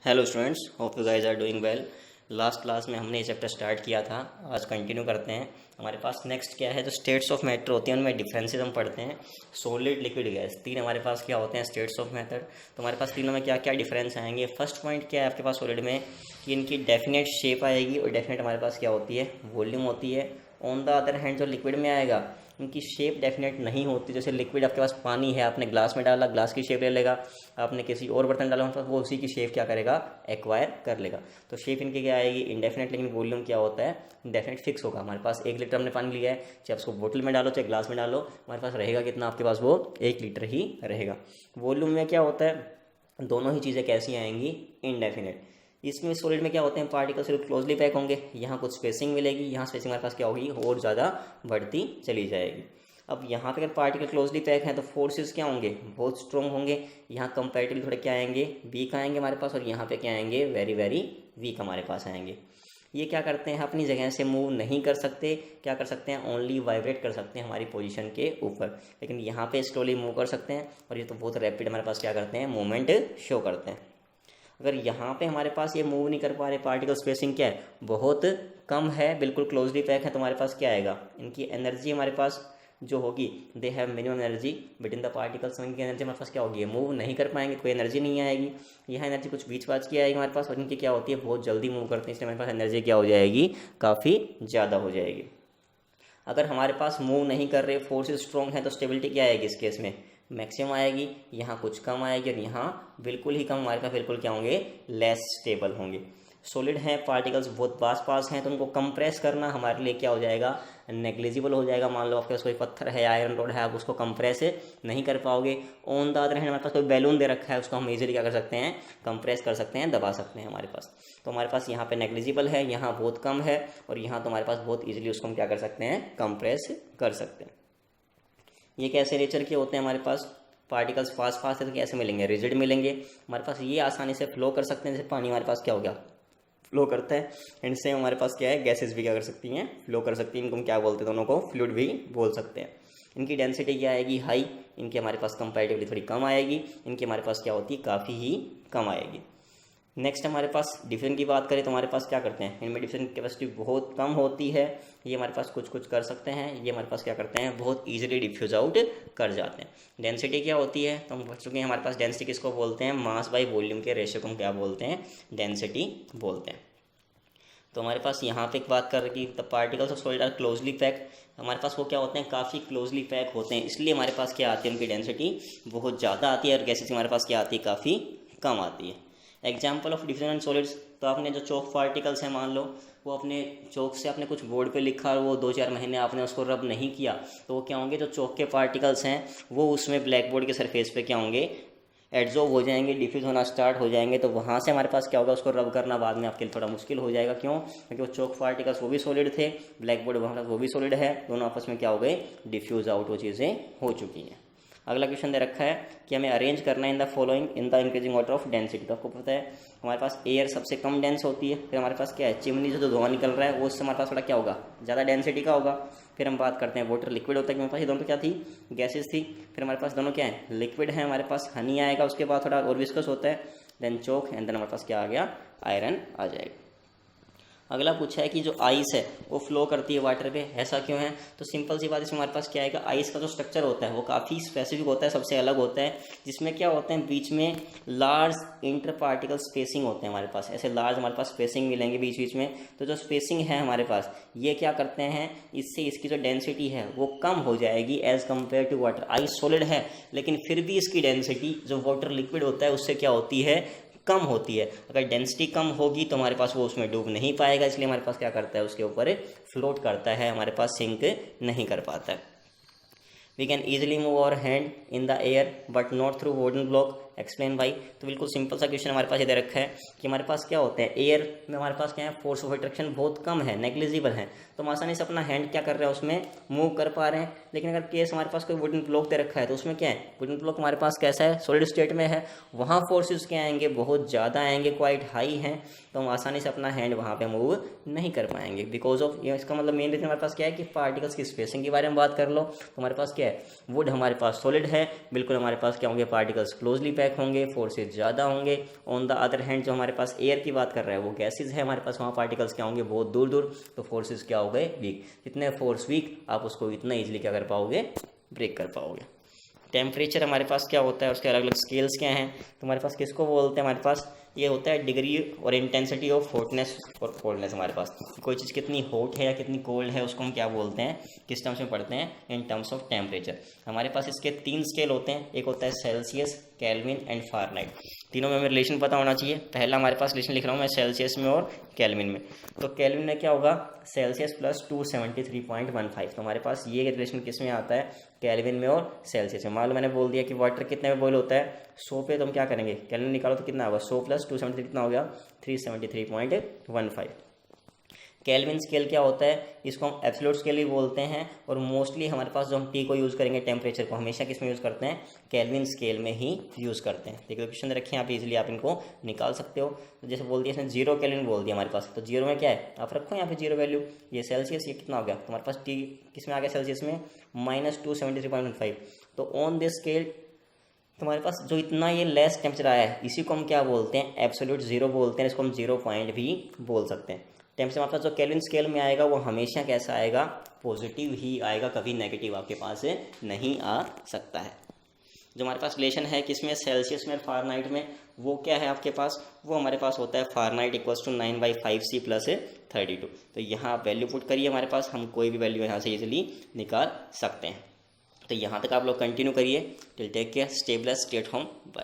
Hello students, hope you guys are doing well. Last class में हमने ये chapter start किया था, आज कंटिन्यू करते हैं। हमारे पास नेक्स्ट क्या है, जो स्टेट्स ऑफ मैटर होती हैं उनमें डिफरेंसेस हम पढ़ते हैं। सॉलिड, लिक्विड, गैस, तीन हमारे पास क्या होते हैं स्टेट्स ऑफ मैटर। तो हमारे पास तीनों में क्या क्या डिफरेंस आएंगे। फर्स्ट पॉइंट क्या है आपके पास सॉलिड में कि इनकी डेफिनेट शेप आएगी और डेफिनेट हमारे पास क्या होती है, वॉल्यूम होती है। ऑन द अदर हैंड जो लिक्विड में आएगा इनकी शेप डेफिनेट नहीं होती। जैसे लिक्विड आपके पास पानी है, आपने ग्लास में डाला, ग्लास की शेप ले लेगा। आपने किसी और बर्तन डाला तो वो उसी की शेप क्या करेगा, एक्वायर कर लेगा। तो शेप इनकी क्या आएगी, इनडेफिनेट। लेकिन वॉल्यूम क्या होता है, डेफिनेट फिक्स होगा। हमारे पास 1 लीटर हमने पानी लिया है, चाहे उसको बोतल में डालो चाहे ग्लास में डालो, हमारे पास रहेगा कितना, आपके पास वो 1 लीटर ही रहेगा। वॉल्यूम में क्या होता है, दोनों ही चीज़ें कैसी आएंगी, इनडेफिनेट। इसमें सॉलिड में क्या होते हैं, पार्टिकल सिर्फ क्लोजली पैक होंगे, यहाँ कुछ स्पेसिंग मिलेगी, यहाँ स्पेसिंग हमारे पास क्या होगी, और ज़्यादा बढ़ती चली जाएगी। अब यहाँ पे अगर पार्टिकल क्लोजली पैक हैं तो फोर्सेस क्या होंगे, बहुत स्ट्रॉन्ग होंगे। यहाँ कंपैरेटिवली थोड़े क्या आएंगे, वीक आएंगे हमारे पास, और यहाँ पे क्या आएंगे, वेरी वेरी वीक हमारे पास आएंगे। ये क्या करते हैं, अपनी जगह से मूव नहीं कर सकते। क्या कर सकते हैं, ओनली वाइब्रेट कर सकते हैं हमारी पोजीशन के ऊपर। लेकिन यहाँ पे स्लोली मूव कर सकते हैं, और ये तो बहुत रैपिड हमारे पास क्या करते हैं, मूवमेंट शो करते हैं। अगर यहाँ पे हमारे पास ये मूव नहीं कर पा रहे, पार्टिकल स्पेसिंग क्या है, बहुत कम है, बिल्कुल क्लोजली पैक है, तो हमारे पास क्या आएगा, इनकी एनर्जी हमारे पास जो होगी, they have minimum energy between the particles. इनकी एनर्जी हमारे पास क्या होगी, मूव नहीं कर पाएंगे, कोई एनर्जी नहीं आएगी। यहाँ एनर्जी कुछ बीच बाच की आएगी हमारे पास, और इनकी क्या होती है, बहुत जल्दी मूव करते हैं, इसलिए हमारे पास एनर्जी क्या हो जाएगी, काफ़ी ज़्यादा हो जाएगी। अगर हमारे पास मूव नहीं कर रहे, फोर्स स्ट्रॉन्ग है, तो स्टेबिलिटी क्या आएगी इस केस में, मैक्सिमम आएगी। यहाँ कुछ कम आएगी, और यहाँ बिल्कुल ही कम, हमारे पास बिल्कुल क्या होंगे, लेस स्टेबल होंगे। सॉलिड हैं, पार्टिकल्स बहुत पास हैं, तो उनको कंप्रेस करना हमारे लिए क्या हो जाएगा, नेग्लिजिबल हो जाएगा। मान लो आपके पास कोई पत्थर है, आयरन रोड है, आप उसको कंप्रेस नहीं कर पाओगे। ऑन द अदर हैंड हमारे पास कोई बैलून दे रखा है, उसको हम इजीली क्या कर सकते हैं, कंप्रेस कर सकते हैं, दबा सकते हैं हमारे पास। तो हमारे पास यहाँ पे नेग्लिजिबल है, यहाँ बहुत कम है, और यहाँ तो हमारे पास बहुत ईजिली उसको हम क्या कर सकते हैं, कंप्रेस कर सकते हैं। ये कैसे नेचर के होते हैं हमारे पास, पार्टिकल्स फास्ट है तो कैसे मिलेंगे, रिजिड मिलेंगे। हमारे पास ये आसानी से फ्लो कर सकते हैं, जैसे पानी हमारे पास क्या हो गया, फ्लो करता है। एंड सेम हमारे पास क्या है, गैसेस भी क्या कर सकती हैं, फ्लो कर सकती हैं। इनको हम क्या बोलते हैं, दोनों को फ्लूइड भी बोल सकते हैं। इनकी डेंसिटी क्या आएगी, हाई। इनकी हमारे पास कंपैरेटिवली थोड़ी कम आएगी, इनकी हमारे पास क्या होती है, काफ़ी ही कम आएगी। नेक्स्ट हमारे पास डिफरेंट की बात करें तो हमारे पास क्या करते हैं, इनमें डिफरेंट कैपेसिटी बहुत कम होती है। ये हमारे पास कुछ कुछ कर सकते हैं, ये हमारे पास क्या करते हैं, बहुत इजीली डिफ्यूज आउट कर जाते हैं। डेंसिटी क्या होती है, तो हम बच चुके हैं, हमारे पास डेंसिटी किसको बोलते हैं, मास बाई वॉल्यूम के रेशियो को हम क्या बोलते हैं, डेंसिटी बोलते हैं। तो हमारे पास यहाँ पे एक बात कर रही the particles of solid are closely pack. हमारे पास वो क्या होते हैं, काफ़ी क्लोजली पैक होते हैं, इसलिए हमारे पास क्या आती है, उनकी डेंसिटी बहुत ज़्यादा आती है, और गैसेस हमारे पास क्या आती है, काफ़ी कम आती है। एग्जाम्पल ऑफ डिफरेंट सॉलिड्स, तो आपने जो चौक पार्टिकल्स हैं, मान लो वो अपने चौक से आपने कुछ बोर्ड पे लिखा और वो 2-4 महीने आपने उसको रब नहीं किया, तो वो क्या होंगे, जो चौक के पार्टिकल्स हैं वो उसमें ब्लैक बोर्ड के सरफेस पे क्या होंगे, एड्जॉर्ब हो जाएंगे, डिफ्यूज होना स्टार्ट हो जाएंगे। तो वहाँ से हमारे पास क्या होगा, उसको रब करना बाद में आपके लिए थोड़ा मुश्किल हो जाएगा। क्यों, क्योंकि वो चौक पार्टिकल्स वो भी सॉलिड थे, ब्लैक बोर्ड वहाँ वो भी सॉलिड है, दोनों आपस में क्या हो गए, डिफ्यूज आउट, वो चीज़ें हो चुकी हैं। अगला क्वेश्चन दे रखा है कि हमें अरेंज करना है in the following in the increasing order of density. तो आपको पता है हमारे पास एयर सबसे कम डेंस होती है, फिर हमारे पास क्या है, चिमनी से जो धुआं निकल रहा है वो उससे हमारे पास थोड़ा क्या होगा, ज़्यादा डेंसिटी का होगा। फिर हम बात करते हैं वाटर, लिक्विड होता है, हमारे पास ये दोनों क्या थी, गैसेस थी। फिर हमारे पास दोनों क्या है, लिक्विड है, हमारे पास हनी आएगा, उसके बाद थोड़ा और विस्कस होता है, देन चोक, एंड देन हमारे पास क्या आ गया, आयरन आ जाएगा। अगला पूछा है कि जो आइस है वो फ्लो करती है वाटर पे, ऐसा क्यों है। तो सिंपल सी बात, इसमें हमारे पास क्या आएगा, आइस का जो स्ट्रक्चर होता है वो काफ़ी स्पेसिफिक होता है, सबसे अलग होता है, जिसमें क्या होते हैं, बीच में लार्ज इंटर पार्टिकल स्पेसिंग होते हैं हमारे पास, ऐसे लार्ज हमारे पास स्पेसिंग मिलेंगे बीच बीच में। तो जो स्पेसिंग है हमारे पास, ये क्या करते हैं, इससे इसकी जो डेंसिटी है वो कम हो जाएगी as compare to water. Ice solid है लेकिन फिर भी इसकी डेंसिटी जो वाटर लिक्विड होता है उससे क्या होती है, कम होती है। अगर डेंसिटी कम होगी तो हमारे पास वो उसमें डूब नहीं पाएगा, इसलिए हमारे पास क्या करता है, उसके ऊपर फ्लोट करता है, हमारे पास सिंक नहीं कर पाता है। We can easily move our hand in the air but not through wooden block, explain why. तो बिल्कुल सिंपल सा क्वेश्चन हमारे पास ये दे रखा है कि हमारे पास क्या होता है, एयर में हमारे पास क्या है, फोर्स ऑफ अट्रैक्शन बहुत कम है, नेग्लिजिबल है, तो हम आसानी से अपना हैंड क्या कर रहे हैं, उसमें मूव कर पा रहे हैं। लेकिन अगर केस हमारे पास कोई वुडन ब्लॉक दे रखा है तो उसमें क्या है, वुडन ब्लॉक हमारे पास कैसा है, सॉलिड स्टेट में है, वहाँ फोर्सेस क्या आएंगे, बहुत ज़्यादा आएंगे, क्वाइट हाई हैं, तो हम आसानी से अपना हैंड वहाँ पे मूव नहीं कर पाएंगे बिकॉज ऑफ ये। इसका मतलब मेन रीजन हमारे पास क्या है कि पार्टिकल्स की स्पेसिंग के बारे में बात कर लो, तो हमारे पास क्या है, वुड हमारे पास सॉलिड है, बिल्कुल हमारे पास क्या होंगे, पार्टिकल्स क्लोजली बैक होंगे, फोर्सेज ज़्यादा होंगे। ऑन द अदर हैंड जो हमारे पास एयर की बात कर रहा है वो गैसेज है हमारे पास, वहाँ पार्टिकल्स क्या होंगे बहुत दूर दूर, तो फोर्सेज क्या हो गए वीक। जितने फोर्स वीक आप उसको इतना ईजिली क्या कर पाओगे, ब्रेक कर पाओगे। टेम्परेचर हमारे पास क्या होता है, उसके अलग अलग स्केल्स क्या हैं, तो हमारे पास किसको बोलते हैं, हमारे पास ये होता है डिग्री और इंटेंसिटी ऑफ हॉटनेस और कोल्डनेस। हमारे पास कोई चीज़ कितनी हॉट है या कितनी कोल्ड है उसको हम क्या बोलते हैं, किस टर्म्स में पढ़ते हैं, इन टर्म्स ऑफ टेम्परेचर। हमारे पास इसके 3 स्केल होते हैं, एक होता है सेल्सियस, केल्विन एंड फारेनहाइट। तीनों में हमें रिलेशन पता होना चाहिए। पहला हमारे पास रिलेशन लिख रहा हूँ मैं सेल्सियस में और केल्विन में। तो केल्विन में क्या होगा, सेल्सियस प्लस 273.15। तो हमारे पास ये रिलेशन किस में आता है, केल्विन में और सेल्सियस में। मान लो मैंने बोल दिया कि वाटर कितने में बॉयल होता है, 100 पे, तो हम क्या करेंगे, केल्विन निकालो तो कितना होगा, 100 प्लस 273 कितना हो गया, 373.15। केल्विन स्केल क्या होता है, इसको हम एब्सोल्यूट स्केल भी बोलते हैं, और मोस्टली हमारे पास जो हम टी को यूज़ करेंगे टेम्परेचर को हमेशा किस में यूज़ करते हैं, केल्विन स्केल में ही यूज़ करते हैं। देखिए क्वेश्चन रखें आप, इजीली आप इनको निकाल सकते हो। तो जैसे बोल दिया इसने 0 केल्विन बोल दिया हमारे पास, तो 0 में क्या है, आप रखो यहाँ पे 0 वैल्यू। ये सेल्सियस, ये कितना हो गया, तो हमारे पास टी किस में आ गया, सेल्सियस में -273.15। तो ऑन दिस स्केल हमारे पास जो इतना ये लेस टेम्परेचर आया है इसी को हम क्या बोलते हैं, एब्सोल्यूट जीरो बोलते हैं। इसको हम 0 पॉइंट भी बोल सकते हैं। टेम्परेचर हमारे पास जो केल्विन स्केल में आएगा वो हमेशा कैसा आएगा, पॉजिटिव ही आएगा, कभी नेगेटिव आपके पास नहीं आ सकता है। जो हमारे पास रिलेशन है किसमें, सेल्सियस में और फारेनहाइट में, वो क्या है आपके पास, वो हमारे पास होता है फारेनहाइट इक्वल्स टू 9/5C + 32। तो यहाँ आप वैल्यू पुट करिए, हमारे पास हम कोई भी वैल्यू यहाँ से इजीली निकाल सकते हैं। तो यहाँ तक आप लोग कंटिन्यू करिए। Till take care, stay blessed, stay at home, bye.